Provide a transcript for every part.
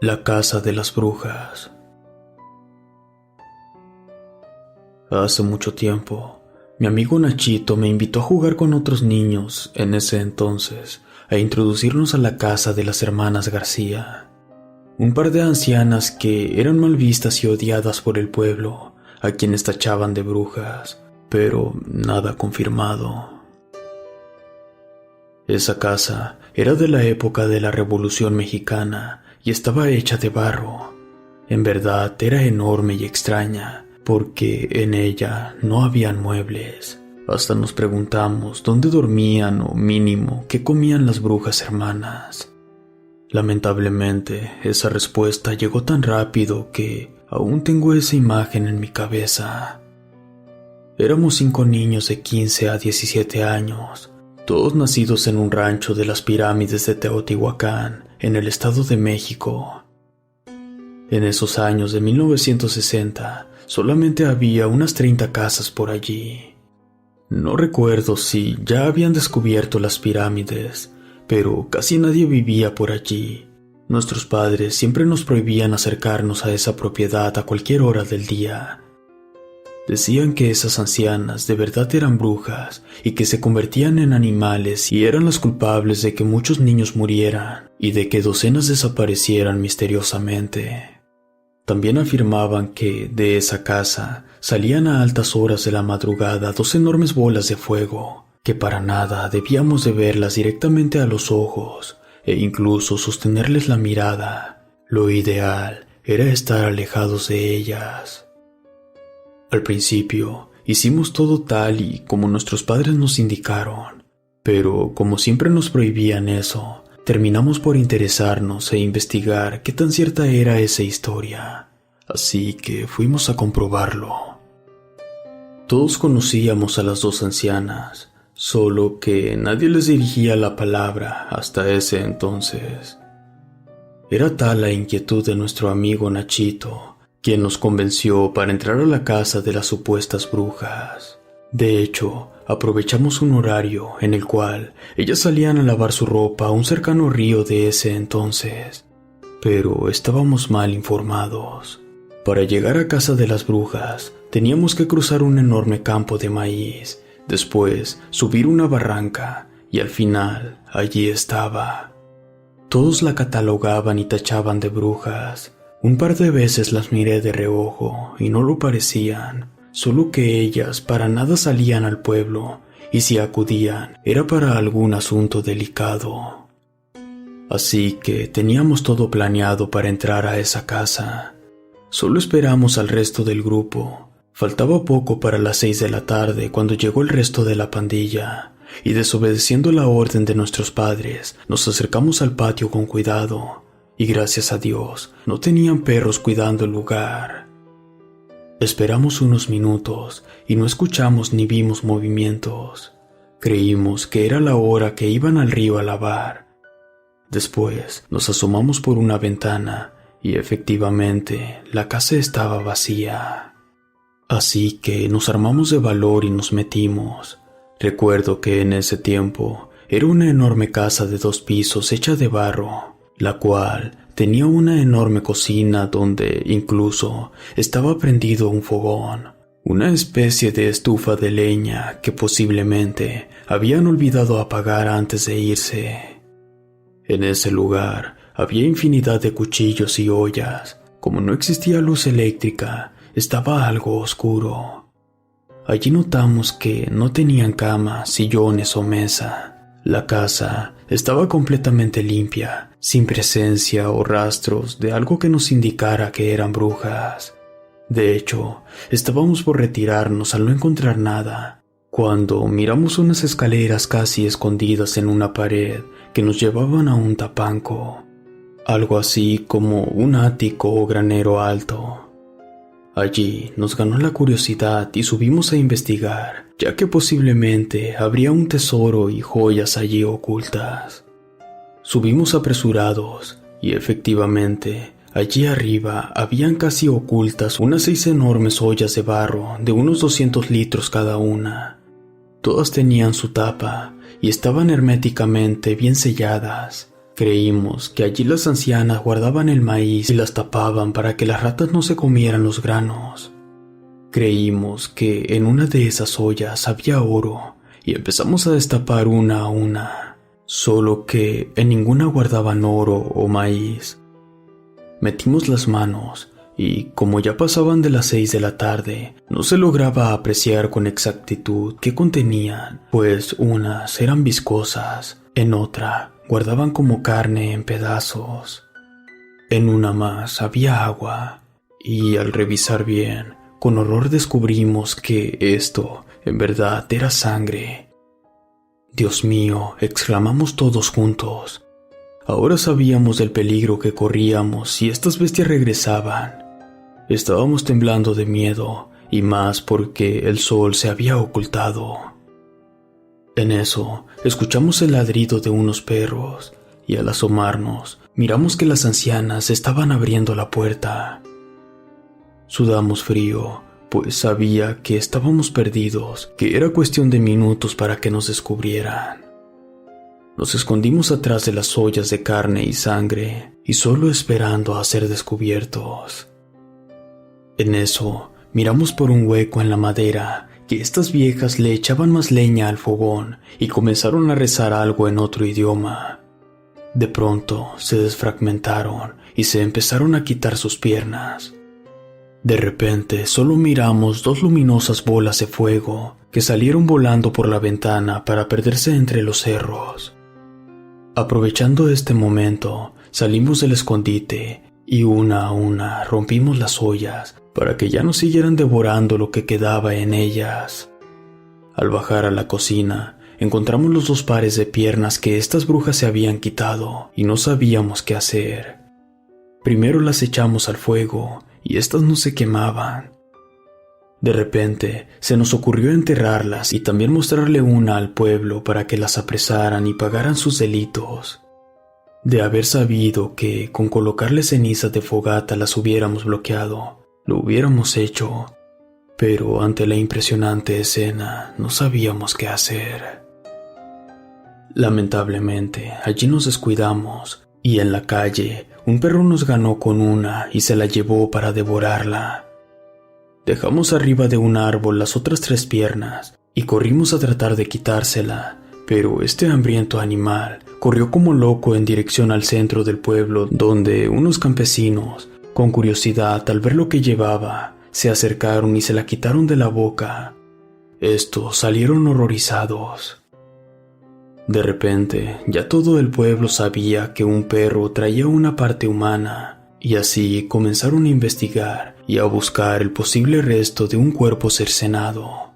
La casa de las brujas. Hace mucho tiempo, mi amigo Nachito me invitó a jugar con otros niños en ese entonces, a introducirnos a la casa de las hermanas García, un par de ancianas que eran mal vistas y odiadas por el pueblo, a quienes tachaban de brujas, pero nada confirmado. Esa casa era de la época de la Revolución Mexicana y estaba hecha de barro. En verdad era enorme y extraña, porque en ella no habían muebles. Hasta nos preguntamos dónde dormían o mínimo qué comían las brujas hermanas. Lamentablemente, esa respuesta llegó tan rápido que aún tengo esa imagen en mi cabeza. Éramos 5 niños de 15 a 17 años, todos nacidos en un rancho de las pirámides de Teotihuacán, en el Estado de México. En esos años de 1960, solamente había unas 30 casas por allí. No recuerdo si ya habían descubierto las pirámides, pero casi nadie vivía por allí. Nuestros padres siempre nos prohibían acercarnos a esa propiedad a cualquier hora del día. Decían que esas ancianas de verdad eran brujas y que se convertían en animales y eran las culpables de que muchos niños murieran y de que docenas desaparecieran misteriosamente. También afirmaban que de esa casa salían a altas horas de la madrugada 2 enormes bolas de fuego, que para nada debíamos de verlas directamente a los ojos e incluso sostenerles la mirada. Lo ideal era estar alejados de ellas. Al principio, hicimos todo tal y como nuestros padres nos indicaron, pero como siempre nos prohibían eso, terminamos por interesarnos e investigar qué tan cierta era esa historia, así que fuimos a comprobarlo. Todos conocíamos a las 2 ancianas, solo que nadie les dirigía la palabra hasta ese entonces. Era tal la inquietud de nuestro amigo Nachito, quien nos convenció para entrar a la casa de las supuestas brujas. De hecho, aprovechamos un horario en el cual ellas salían a lavar su ropa a un cercano río de ese entonces, pero estábamos mal informados. Para llegar a casa de las brujas, teníamos que cruzar un enorme campo de maíz, después subir una barranca y al final allí estaba. Todos la catalogaban y tachaban de brujas. Un par de veces las miré de reojo y no lo parecían, solo que ellas para nada salían al pueblo y si acudían era para algún asunto delicado. Así que teníamos todo planeado para entrar a esa casa. Solo esperamos al resto del grupo. Faltaba poco para las 6 de la tarde cuando llegó el resto de la pandilla y desobedeciendo la orden de nuestros padres nos acercamos al patio con cuidado. Y gracias a Dios, no tenían perros cuidando el lugar. Esperamos unos minutos y no escuchamos ni vimos movimientos. Creímos que era la hora que iban al río a lavar. Después nos asomamos por una ventana y efectivamente la casa estaba vacía. Así que nos armamos de valor y nos metimos. Recuerdo que en ese tiempo era una enorme casa de 2 pisos hecha de barro, la cual tenía una enorme cocina donde incluso estaba prendido un fogón, una especie de estufa de leña que posiblemente habían olvidado apagar antes de irse. En ese lugar había infinidad de cuchillos y ollas. Como no existía luz eléctrica, estaba algo oscuro. Allí notamos que no tenían cama, sillones o mesa. La casa estaba completamente limpia, sin presencia o rastros de algo que nos indicara que eran brujas. De hecho, estábamos por retirarnos al no encontrar nada, cuando miramos unas escaleras casi escondidas en una pared que nos llevaban a un tapanco, algo así como un ático o granero alto. Allí nos ganó la curiosidad y subimos a investigar, ya que posiblemente habría un tesoro y joyas allí ocultas. Subimos apresurados y efectivamente, allí arriba habían casi ocultas unas 6 enormes ollas de barro de unos 200 litros cada una. Todas tenían su tapa y estaban herméticamente bien selladas. Creímos que allí las ancianas guardaban el maíz y las tapaban para que las ratas no se comieran los granos. Creímos que en una de esas ollas había oro y empezamos a destapar una a una, solo que en ninguna guardaban oro o maíz. Metimos las manos y, como ya pasaban de las 6 de la tarde, no se lograba apreciar con exactitud qué contenían, pues unas eran viscosas, en otra guardaban como carne en pedazos. En una más había agua, y al revisar bien, con horror descubrimos que esto, en verdad, era sangre. «Dios mío», exclamamos todos juntos. Ahora sabíamos del peligro que corríamos si estas bestias regresaban. Estábamos temblando de miedo, y más porque el sol se había ocultado. En eso, escuchamos el ladrido de unos perros, y al asomarnos, miramos que las ancianas estaban abriendo la puerta. Sudamos frío, pues sabía que estábamos perdidos, que era cuestión de minutos para que nos descubrieran. Nos escondimos atrás de las ollas de carne y sangre, y solo esperando a ser descubiertos. En eso, miramos por un hueco en la madera que estas viejas le echaban más leña al fogón y comenzaron a rezar algo en otro idioma. De pronto se desfragmentaron y se empezaron a quitar sus piernas. De repente solo miramos 2 luminosas bolas de fuego que salieron volando por la ventana para perderse entre los cerros. Aprovechando este momento, salimos del escondite y una a una rompimos las ollas para que ya no siguieran devorando lo que quedaba en ellas. Al bajar a la cocina, encontramos los 2 pares de piernas que estas brujas se habían quitado y no sabíamos qué hacer. Primero las echamos al fuego y estas no se quemaban. De repente, se nos ocurrió enterrarlas y también mostrarle una al pueblo para que las apresaran y pagaran sus delitos. De haber sabido que con colocarle cenizas de fogata las hubiéramos bloqueado, lo hubiéramos hecho, pero ante la impresionante escena no sabíamos qué hacer. Lamentablemente, allí nos descuidamos y en la calle un perro nos ganó con una y se la llevó para devorarla. Dejamos arriba de un árbol las otras 3 piernas y corrimos a tratar de quitársela, pero este hambriento animal corrió como loco en dirección al centro del pueblo, donde unos campesinos, con curiosidad al ver lo que llevaba, se acercaron y se la quitaron de la boca. Estos salieron horrorizados. De repente, ya todo el pueblo sabía que un perro traía una parte humana, y así comenzaron a investigar y a buscar el posible resto de un cuerpo cercenado.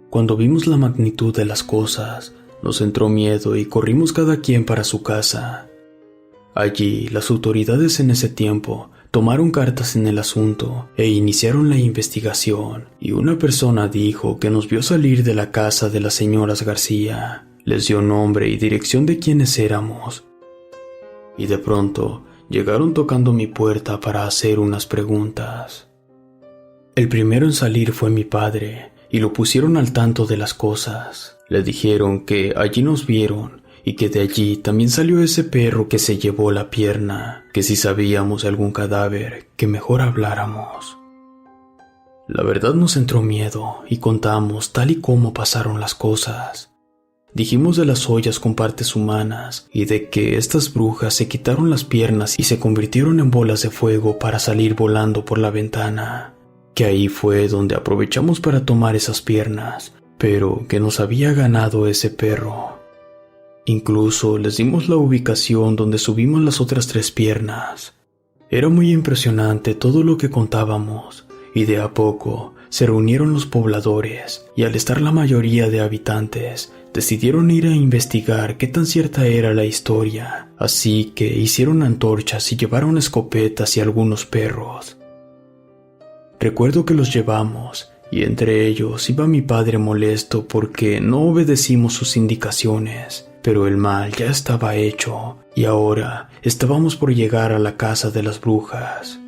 Cuando vimos la magnitud de las cosas, nos entró miedo y corrimos cada quien para su casa. Allí, las autoridades en ese tiempo tomaron cartas en el asunto e iniciaron la investigación, y una persona dijo que nos vio salir de la casa de las señoras García. Les dio nombre y dirección de quiénes éramos. Y de pronto, llegaron tocando mi puerta para hacer unas preguntas. El primero en salir fue mi padre, y lo pusieron al tanto de las cosas. Le dijeron que allí nos vieron, y que de allí también salió ese perro que se llevó la pierna, que si sabíamos de algún cadáver, que mejor habláramos. La verdad nos entró miedo, y contamos tal y como pasaron las cosas. Dijimos de las ollas con partes humanas y de que estas brujas se quitaron las piernas y se convirtieron en bolas de fuego para salir volando por la ventana, que ahí fue donde aprovechamos para tomar esas piernas, pero que nos había ganado ese perro. Incluso les dimos la ubicación donde subimos las otras 3 piernas. Era muy impresionante todo lo que contábamos, y de a poco se reunieron los pobladores, y al estar la mayoría de habitantes, decidieron ir a investigar qué tan cierta era la historia, así que hicieron antorchas y llevaron escopetas y algunos perros. Recuerdo que los llevamos, y entre ellos iba mi padre molesto porque no obedecimos sus indicaciones, pero el mal ya estaba hecho, y ahora estábamos por llegar a la casa de las brujas.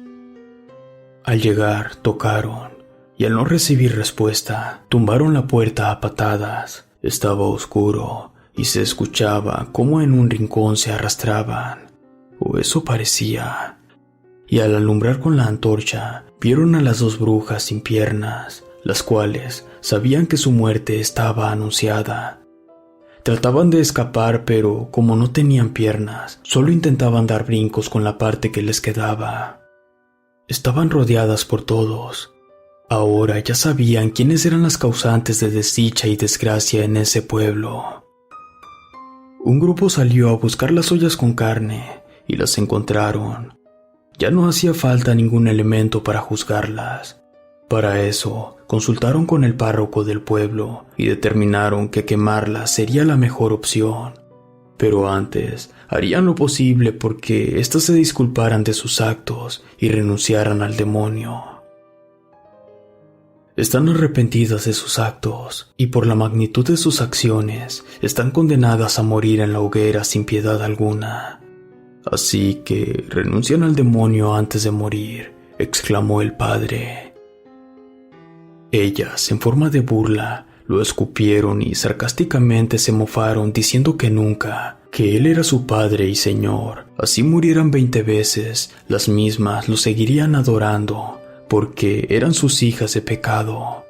Al llegar, tocaron, y al no recibir respuesta, tumbaron la puerta a patadas. Estaba oscuro, y se escuchaba cómo en un rincón se arrastraban, o eso parecía. Y al alumbrar con la antorcha, vieron a las dos brujas sin piernas, las cuales sabían que su muerte estaba anunciada. Trataban de escapar, pero como no tenían piernas, solo intentaban dar brincos con la parte que les quedaba. Estaban rodeadas por todos. Ahora ya sabían quiénes eran las causantes de desdicha y desgracia en ese pueblo. Un grupo salió a buscar las ollas con carne y las encontraron. Ya no hacía falta ningún elemento para juzgarlas. Para eso, consultaron con el párroco del pueblo y determinaron que quemarlas sería la mejor opción. Pero antes, harían lo posible porque éstas se disculparan de sus actos y renunciaran al demonio. Están arrepentidas de sus actos y por la magnitud de sus acciones están condenadas a morir en la hoguera sin piedad alguna. Así que renuncian al demonio antes de morir, exclamó el padre. Ellas, en forma de burla, lo escupieron y sarcásticamente se mofaron diciendo que nunca, que él era su padre y señor. Así murieran 20 veces, las mismas lo seguirían adorando, porque eran sus hijas de pecado.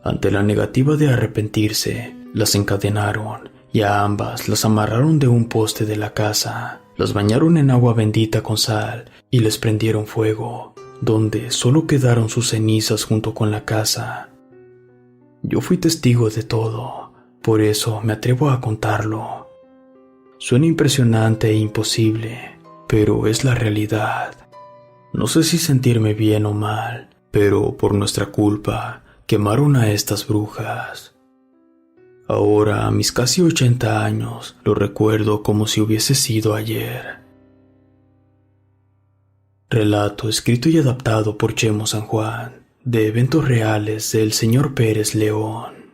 Ante la negativa de arrepentirse, las encadenaron y a ambas las amarraron de un poste de la casa, las bañaron en agua bendita con sal y les prendieron fuego, donde solo quedaron sus cenizas junto con la casa. Yo fui testigo de todo, por eso me atrevo a contarlo. Suena impresionante e imposible, pero es la realidad. No sé si sentirme bien o mal, pero por nuestra culpa quemaron a estas brujas. Ahora, a mis casi 80 años, lo recuerdo como si hubiese sido ayer. Relato escrito y adaptado por Chemo San Juan, de eventos reales del Sr. Pérez León.